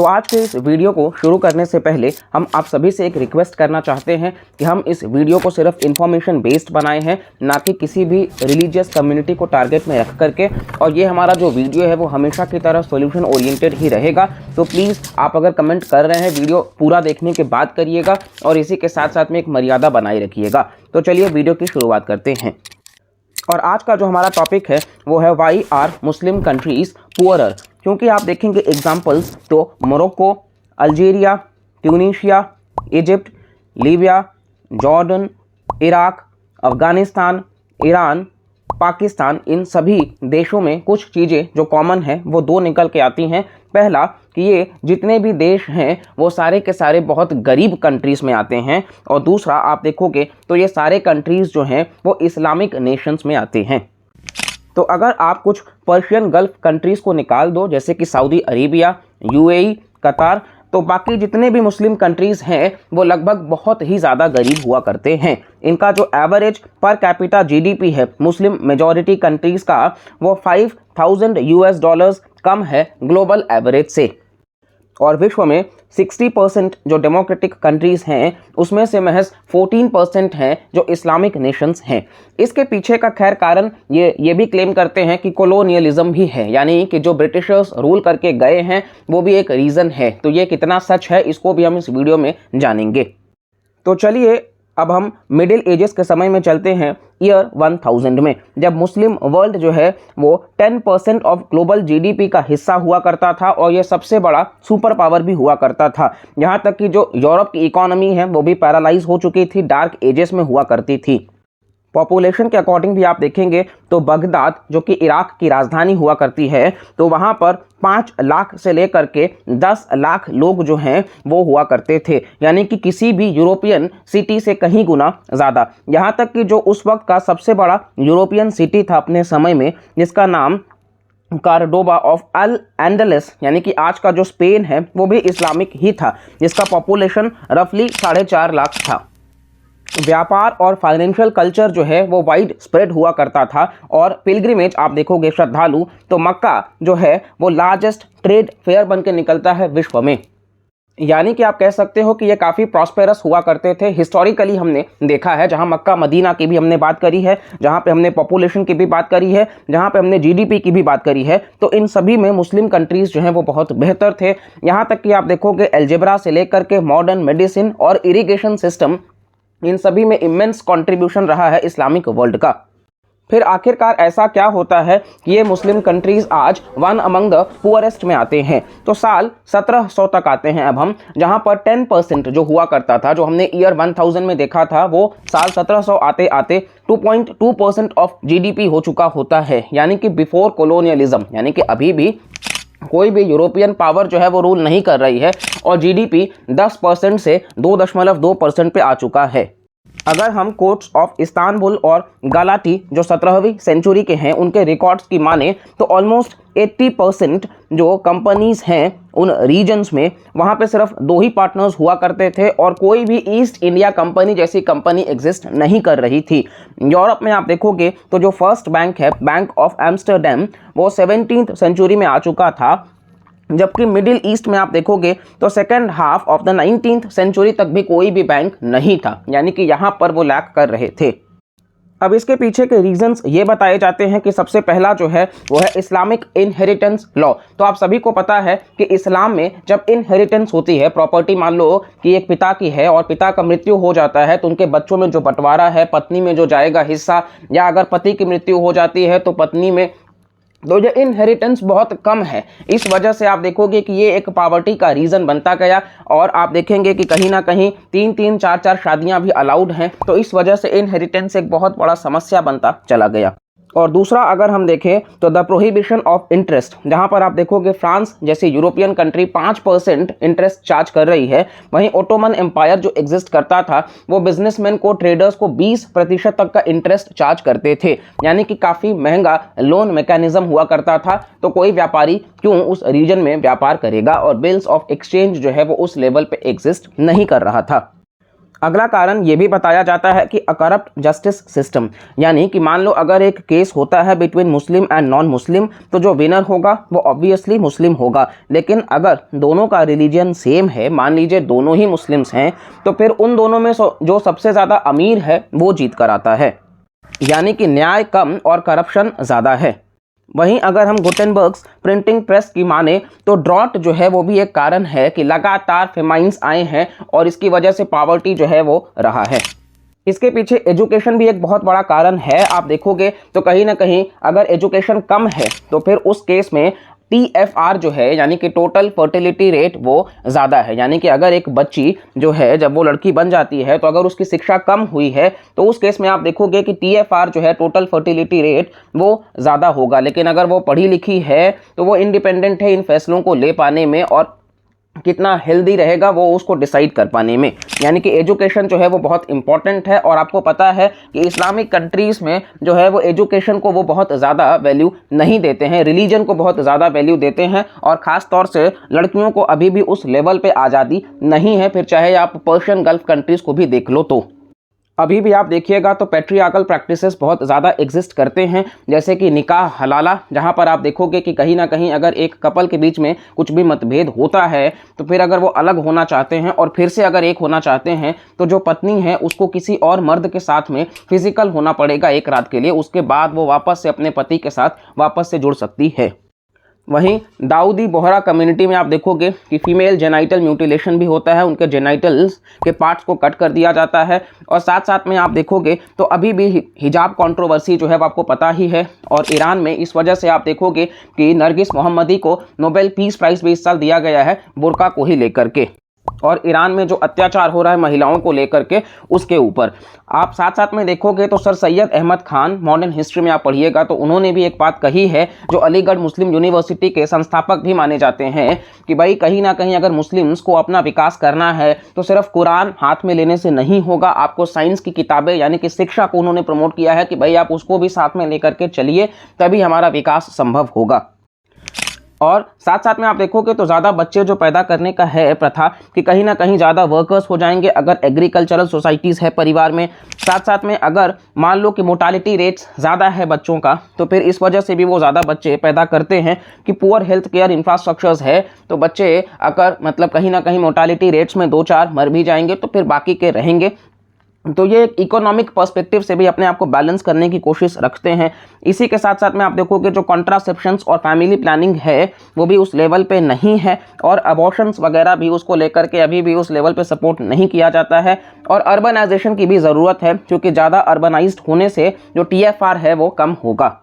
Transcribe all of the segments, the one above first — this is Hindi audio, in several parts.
तो आज के इस वीडियो को शुरू करने से पहले हम आप सभी से एक रिक्वेस्ट करना चाहते हैं कि हम इस वीडियो को सिर्फ इन्फॉर्मेशन बेस्ड बनाए हैं, ना कि किसी भी रिलीजियस कम्युनिटी को टारगेट में रख करके। और ये हमारा जो वीडियो है वो हमेशा की तरह सॉल्यूशन ओरिएंटेड ही रहेगा। तो प्लीज़ आप अगर कमेंट कर रहे हैं वीडियो पूरा देखने के बाद करिएगा और इसी के साथ साथ में एक मर्यादा बनाए रखिएगा। तो चलिए वीडियो की शुरुआत करते हैं। और आज का जो हमारा टॉपिक है वो है why are Muslim countries poorer. क्योंकि आप देखेंगे एग्जांपल्स तो Morocco, Algeria, Tunisia, Egypt, Libya, Jordan, Iraq, Afghanistan, Iran, Pakistan, इन सभी देशों में कुछ चीज़ें जो कॉमन है वो दो निकल के आती हैं। पहला कि ये जितने भी देश हैं वो सारे के सारे बहुत गरीब कंट्रीज़ में आते हैं, और दूसरा आप देखोगे तो ये सारे कंट्रीज़ जो हैं वो इस्लामिक नेशंस में आते हैं। तो अगर आप कुछ पर्शियन गल्फ कंट्रीज़ को निकाल दो, जैसे कि सऊदी अरेबिया, यूएई, कतार, तो बाकी जितने भी मुस्लिम कंट्रीज़ हैं वो लगभग बहुत ही ज़्यादा गरीब हुआ करते हैं। इनका जो एवरेज पर कैपिटा जीडीपी है मुस्लिम मेजॉरिटी कंट्रीज़ का वो $5,000 कम है ग्लोबल एवरेज से। और विश्व में 60% जो डेमोक्रेटिक कंट्रीज़ हैं उसमें से महज 14% हैं जो इस्लामिक नेशंस हैं। इसके पीछे का खैर कारण ये भी क्लेम करते हैं कि कॉलोनियलिज्म भी है, यानी कि जो ब्रिटिशर्स रूल करके गए हैं वो भी एक रीज़न है। तो ये कितना सच है इसको भी हम इस वीडियो में जानेंगे। तो चलिए अब हम मिडिल एजेस के समय में चलते हैं, ईयर 1000 में, जब मुस्लिम वर्ल्ड जो है वो 10% ऑफ ग्लोबल जीडीपी का हिस्सा हुआ करता था और ये सबसे बड़ा सुपर पावर भी हुआ करता था। यहाँ तक कि जो यूरोप की इकोनॉमी है वो भी पैरालाइज हो चुकी थी, डार्क एजेस में हुआ करती थी। पॉपुलेशन के अकॉर्डिंग भी आप देखेंगे तो बगदाद जो कि इराक की राजधानी हुआ करती है, तो वहाँ पर 5 लाख से लेकर के 10 लाख लोग जो हैं वो हुआ करते थे, यानी कि किसी भी यूरोपियन सिटी से कहीं गुना ज़्यादा। यहाँ तक कि जो उस वक्त का सबसे बड़ा यूरोपियन सिटी था अपने समय में, जिसका नाम कार्डोबा ऑफ अल एंडलस, यानी कि आज का जो स्पेन है, वो भी इस्लामिक ही था, जिसका पॉपुलेशन रफली 4.5 लाख था। व्यापार और फाइनेंशियल कल्चर जो है वो वाइड स्प्रेड हुआ करता था, और पिलग्रिमेज आप देखोगे श्रद्धालु तो मक्का जो है वो लार्जेस्ट ट्रेड फेयर बन के निकलता है विश्व में। यानी कि आप कह सकते हो कि ये काफ़ी प्रॉस्पेरस हुआ करते थे। हिस्टोरिकली हमने देखा है, जहां मक्का मदीना की भी हमने बात करी है, जहां पे हमने पॉपुलेशन की भी बात करी है, जहां पे हमने जीडीपी की भी बात करी है, तो इन सभी में मुस्लिम कंट्रीज़ जो हैं वो बहुत बेहतर थे। यहाँ तक कि आप देखोगे एल्जेब्रा से लेकर के मॉडर्न मेडिसिन और इरिगेशन सिस्टम, इन सभी में इमेंस कंट्रीब्यूशन रहा है इस्लामिक वर्ल्ड का। फिर आखिरकार ऐसा क्या होता है कि ये मुस्लिम कंट्रीज़ आज वन अमंग द पुअरेस्ट में आते हैं। तो साल 1700 तक आते हैं अब हम, जहां पर 10% जो हुआ करता था, जो हमने ईयर 1000 में देखा था, वो साल 1700 आते आते 2.2% ऑफ जीडीपी हो चुका होता है, यानी कि बिफोर कॉलोनियलिज्म, यानी कि अभी भी कोई भी यूरोपियन पावर जो है वो रूल नहीं कर रही है, और जीडीपी 10% से 2.2% पे आ चुका है। अगर हम कोर्ट्स ऑफ इस्तांबुल और गालाटी जो 17वीं सेंचुरी के हैं उनके रिकॉर्ड्स की माने तो ऑलमोस्ट 80% जो कंपनीज हैं उन रीजन्स में, वहाँ पे सिर्फ 2 ही पार्टनर्स हुआ करते थे, और कोई भी ईस्ट इंडिया कंपनी जैसी कंपनी एग्जिस्ट नहीं कर रही थी। यूरोप में आप देखोगे तो जो फर्स्ट बैंक है, बैंक ऑफ एम्स्टर्डम, वो 17वीं सेंचुरी में आ चुका था, जबकि मिडिल ईस्ट में आप देखोगे तो सेकेंड हाफ ऑफ द 19वीं सेंचुरी तक भी कोई भी बैंक नहीं था, यानी कि यहाँ पर वो लैक कर रहे थे। अब इसके पीछे के रीजंस ये बताए जाते हैं कि सबसे पहला जो है वो है इस्लामिक इनहेरिटेंस लॉ। तो आप सभी को पता है कि इस्लाम में जब इनहेरिटेंस होती है, प्रॉपर्टी मान लो कि एक पिता की है और पिता का मृत्यु हो जाता है, तो उनके बच्चों में जो बंटवारा है, पत्नी में जो जाएगा हिस्सा, या अगर पति की मृत्यु हो जाती है तो पत्नी में, तो ये इनहेरिटेंस बहुत कम है। इस वजह से आप देखोगे कि ये एक पॉवर्टी का रीज़न बनता गया, और आप देखेंगे कि कहीं ना कहीं 3-3, 4-4 शादियां भी अलाउड हैं। तो इस वजह से इनहेरिटेंस एक बहुत बड़ा समस्या बनता चला गया। और दूसरा अगर हम देखें तो द प्रोहिबिशन ऑफ इंटरेस्ट, जहां पर आप देखोगे फ्रांस जैसी यूरोपियन कंट्री 5% इंटरेस्ट चार्ज कर रही है, वहीं ओटोमन एम्पायर जो एग्जिस्ट करता था वो बिजनेसमैन को, ट्रेडर्स को 20% तक का इंटरेस्ट चार्ज करते थे, यानी कि काफ़ी महंगा लोन मैकेनिज्म हुआ करता था। तो कोई व्यापारी क्यों उस रीजन में व्यापार करेगा, और बिल्स ऑफ एक्सचेंज जो है वो उस लेवल पे एग्जिस्ट नहीं कर रहा था। अगला कारण ये भी बताया जाता है कि अ करप्ट जस्टिस सिस्टम, यानी कि मान लो अगर एक केस होता है between Muslim and non Muslim, तो जो विनर होगा वो ऑब्वियसली मुस्लिम होगा। लेकिन अगर दोनों का रिलीजन सेम है, मान लीजिए दोनों ही मुस्लिम्स हैं, तो फिर उन दोनों में जो सबसे ज़्यादा अमीर है वो जीत कर आता है, यानी कि न्याय कम और करप्शन ज़्यादा है। वहीं अगर हम गुटेनबर्ग्स प्रिंटिंग प्रेस की माने तो ड्रॉट जो है वो भी एक कारण है कि लगातार फेमाइन्स आए हैं और इसकी वजह से पॉवर्टी जो है वो रहा है। इसके पीछे एजुकेशन भी एक बहुत बड़ा कारण है। आप देखोगे तो कहीं ना कहीं अगर एजुकेशन कम है तो फिर उस केस में TFR जो है यानी कि टोटल फर्टिलिटी रेट वो ज़्यादा है, यानी कि अगर एक बच्ची जो है जब वो लड़की बन जाती है तो अगर उसकी शिक्षा कम हुई है तो उस केस में आप देखोगे कि TFR जो है टोटल फर्टिलिटी रेट वो ज़्यादा होगा। लेकिन अगर वो पढ़ी लिखी है तो वो इंडिपेंडेंट है इन फैसलों को ले पाने में और कितना हेल्दी रहेगा वो उसको डिसाइड कर पाने में, यानी कि एजुकेशन जो है वो बहुत इंपॉर्टेंट है। और आपको पता है कि इस्लामिक कंट्रीज़ में जो है वो एजुकेशन को वो बहुत ज़्यादा वैल्यू नहीं देते हैं, रिलीजन को बहुत ज़्यादा वैल्यू देते हैं और ख़ास तौर से लड़कियों को अभी भी उस लेवल पे आज़ादी नहीं है। फिर चाहे आप पर्शियन गल्फ कंट्रीज़ को भी देख लो तो अभी भी आप देखिएगा तो पैट्रियार्कल प्रैक्टिसेस बहुत ज़्यादा एग्जिस्ट करते हैं, जैसे कि निकाह हलाला, जहाँ पर आप देखोगे कि कहीं ना कहीं अगर एक कपल के बीच में कुछ भी मतभेद होता है तो फिर अगर वो अलग होना चाहते हैं और फिर से अगर एक होना चाहते हैं तो जो पत्नी है उसको किसी और मर्द के साथ में फिजिकल होना पड़ेगा एक रात के लिए, उसके बाद वो वापस से अपने पति के साथ वापस से जुड़ सकती है। वहीं दाऊदी बोहरा कम्युनिटी में आप देखोगे कि फीमेल जेनाइटल म्यूटिलेशन भी होता है, उनके जेनाइटल्स के पार्ट्स को कट कर दिया जाता है। और साथ साथ में आप देखोगे तो अभी भी हिजाब कंट्रोवर्सी जो है वो आपको पता ही है और ईरान में इस वजह से आप देखोगे कि नरगिस मोहम्मदी को नोबेल पीस प्राइज़ भी इस साल दिया गया है बुर्का को ही लेकर के, और ईरान में जो अत्याचार हो रहा है महिलाओं को लेकर के उसके ऊपर। आप साथ साथ में देखोगे तो Sir Syed Ahmad Khan, modern history में आप पढ़िएगा तो उन्होंने भी एक बात कही है, जो अलीगढ़ मुस्लिम यूनिवर्सिटी के संस्थापक भी माने जाते हैं, कि भाई कहीं ना कहीं अगर मुस्लिम्स को अपना विकास करना है तो सिर्फ कुरान हाथ में लेने से नहीं होगा, आपको साइंस की किताबें यानी कि शिक्षा को उन्होंने प्रमोट किया है कि भाई आप उसको भी साथ में लेकर के चलिए, तभी हमारा विकास संभव होगा। और साथ साथ में आप देखोगे तो ज़्यादा बच्चे जो पैदा करने का है प्रथा कि कहीं ना कहीं ज़्यादा वर्कर्स हो जाएंगे अगर एग्रीकल्चरल सोसाइटीज़ है परिवार में। साथ साथ में अगर मान लो कि मोर्टालिटी रेट्स ज़्यादा है बच्चों का तो फिर इस वजह से भी वो ज़्यादा बच्चे पैदा करते हैं कि पुअर हेल्थ केयर इंफ्रास्ट्रक्चर्स है, तो बच्चे अगर मतलब कहीं ना कहीं मोर्टालिटी रेट्स में 2-4 मर भी जाएंगे तो फिर बाकी के रहेंगे। तो ये एक इकोनॉमिक पर्सपेक्टिव से भी अपने आप को बैलेंस करने की कोशिश रखते हैं। इसी के साथ साथ में आप देखोगे जो कॉन्ट्रासेप्शंस और फैमिली प्लानिंग है वो भी उस लेवल पे नहीं है और अबॉर्शंस वगैरह भी उसको लेकर के अभी भी उस लेवल पे सपोर्ट नहीं किया जाता है। और अर्बनाइजेशन की भी ज़रूरत है क्योंकि ज़्यादा अर्बनाइज्ड होने से जो TFR है वो कम होगा।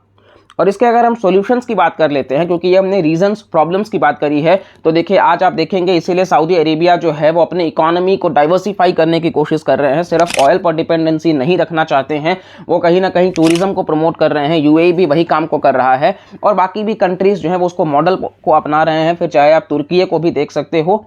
और इसके अगर हम सॉल्यूशंस की बात कर लेते हैं, क्योंकि ये हमने रीजंस प्रॉब्लम्स की बात करी है, तो देखिए आज आप देखेंगे इसीलिए सऊदी अरेबिया जो है वो अपने इकोनॉमी को डाइवर्सिफाई करने की कोशिश कर रहे हैं, सिर्फ ऑयल पर डिपेंडेंसी नहीं रखना चाहते हैं, वो कहीं ना कहीं टूरिज्म को प्रमोट कर रहे हैं। UAE भी वही काम को कर रहा है और बाकी भी कंट्रीज़ जो है वो उसको मॉडल को अपना रहे हैं। फिर चाहे आप तुर्की को भी देख सकते हो,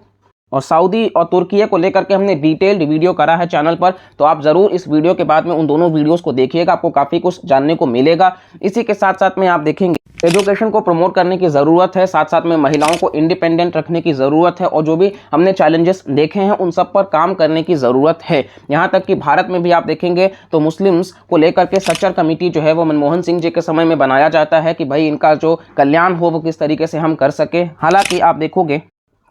और सऊदी और तुर्की को लेकर के हमने डिटेल्ड वीडियो करा है चैनल पर, तो आप ज़रूर इस वीडियो के बाद में उन दोनों वीडियोस को देखिएगा, आपको काफ़ी कुछ जानने को मिलेगा। इसी के साथ साथ में आप देखेंगे एजुकेशन को प्रमोट करने की ज़रूरत है, साथ साथ में महिलाओं को इंडिपेंडेंट रखने की ज़रूरत है और जो भी हमने चैलेंजेस देखे हैं उन सब पर काम करने की ज़रूरत है। यहाँ तक कि भारत में भी आप देखेंगे तो मुस्लिम्स को लेकर के सच्चर कमेटी जो है वो मनमोहन सिंह जी के समय में बनाया जाता है कि भाई इनका जो कल्याण हो वो किस तरीके से हम कर सके। हालांकि आप देखोगे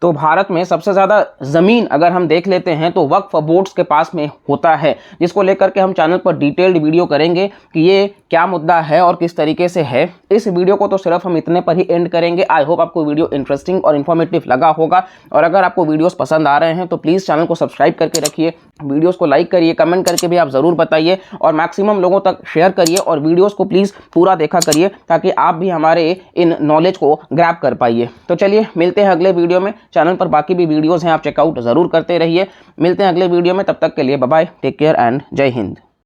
तो भारत में सबसे ज़्यादा ज़मीन अगर हम देख लेते हैं तो वक्फ बोर्ड्स के पास में होता है, जिसको लेकर के हम चैनल पर डिटेल्ड वीडियो करेंगे कि ये क्या मुद्दा है और किस तरीके से है। इस वीडियो को तो सिर्फ हम इतने पर ही एंड करेंगे। आई होप आपको वीडियो इंटरेस्टिंग और इन्फॉर्मेटिव लगा होगा, और अगर आपको वीडियोस पसंद आ रहे हैं तो प्लीज़ चैनल को सब्सक्राइब करके रखिए, वीडियोस को लाइक करिए, कमेंट करके भी आप ज़रूर बताइए और मैक्सिमम लोगों तक शेयर करिए और वीडियोज़ को प्लीज़ पूरा देखा करिए ताकि आप भी हमारे इन नॉलेज को ग्रैब कर पाइए। तो चलिए मिलते हैं अगले वीडियो में। चैनल पर बाकी भी वीडियोज़ हैं, आप चेकआउट ज़रूर करते रहिए। मिलते हैं अगले वीडियो में, तब तक के लिए bye bye, take care and जय हिंद।